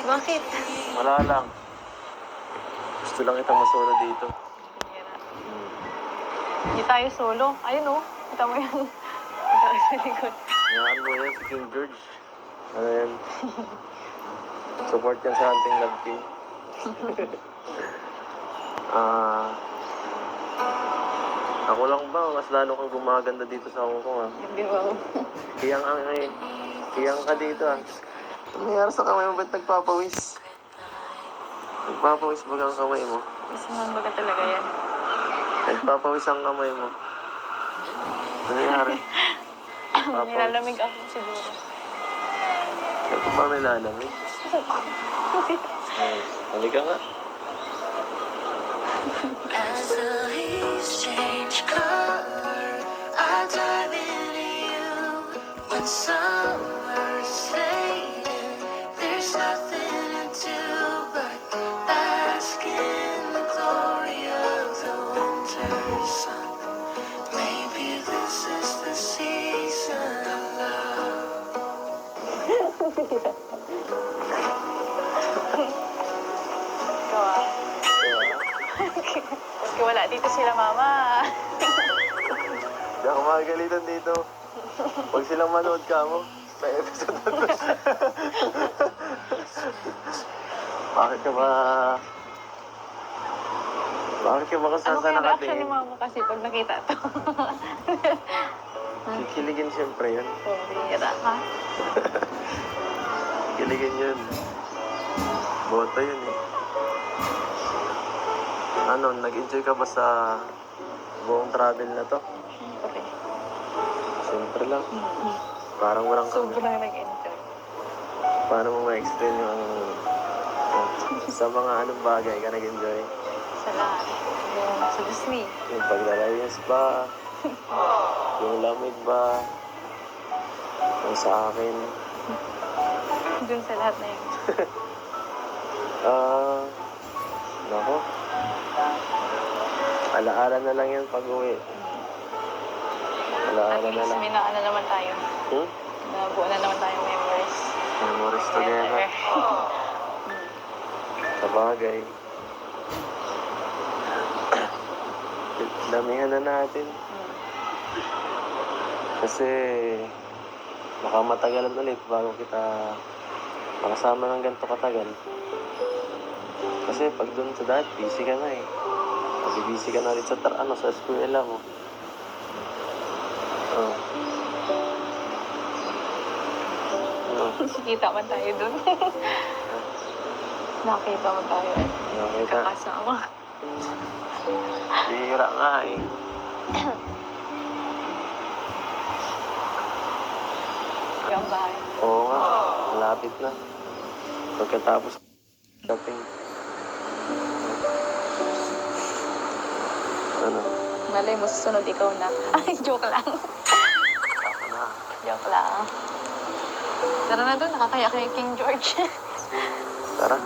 Bakit? Wala lang. Gusto lang itang masolo dito. Hindi tayo solo. Ayun oh. Kita mo yan. Kita ko sa likod. Ngayaan mo yan si King George. Ano yan? Support yan sa ating love team. Ako lang ba? Mas lalo kang gumaganda dito sa Hong Kong, ah. Hindi ba? Kiyang ka dito, ah. Ano nangyari sa kamay mo? Ba't nagpapawis? Nagpapawis ba ang kamay mo? Gusto naman baga talaga yan. Nagpapawis ang kamay mo. Ano nangyari? Nilalamig ako siguro. Ito pa nilalamig. Halika nga. As the leaves change color, I dive into you. When summer's fading, there's nothing to do but bask in the glory of the winter sun. Maybe this is the season of love. Ikaw ah. Porque wala dito sila mama. Hindi ako magagalitan dito. Pag silang manood ka mo, may episode na to. Bakit ka ba... Bakit ka ba Ano kasasa kaya reaction ni nakatingin? mama kasi pag nakita to? Kikiligin siyempre yun. Oh, bira ha? Kikiligin yun. Boto yun eh. Ano, nag-enjoy ka ba sa buong travel na to? Okay. Siyempre lang. Parang walang Sobrang nag-enjoy. Paano mo ma-explain yung sa mga anong bagay ka nag-enjoy? Sa lahat. Yung sa Disney. Yung paglalayas ba? Yung lamig ba? Yung sa akin? Dun sa lahat na yun. Nako. Alaala na lang yan pag-uwi. At Alaala na least lang. may naano naman tayo. Hmm? Nabuo na naman tayong memories. Memories together. Sa bagay. Damihan na natin. Kasi baka matagalan ulit bago kita makasama ng ganito katagal. Kasi pag dun sa dati, busy ka na eh. Kasi busy ka na rin sa, sa eskwela mo. Oh. Kita man tayo dun. Nakita man tayo. Nakita. Kakasama. Bihira nga eh. Yung bahay. Oo nga, malapit na. Pagkatapos shopping. Ano? Malay mo, susunod ikaw na. Ay, joke lang. Ako na. Joke lang. Tara na dun, nakakaya kay King George. Tara.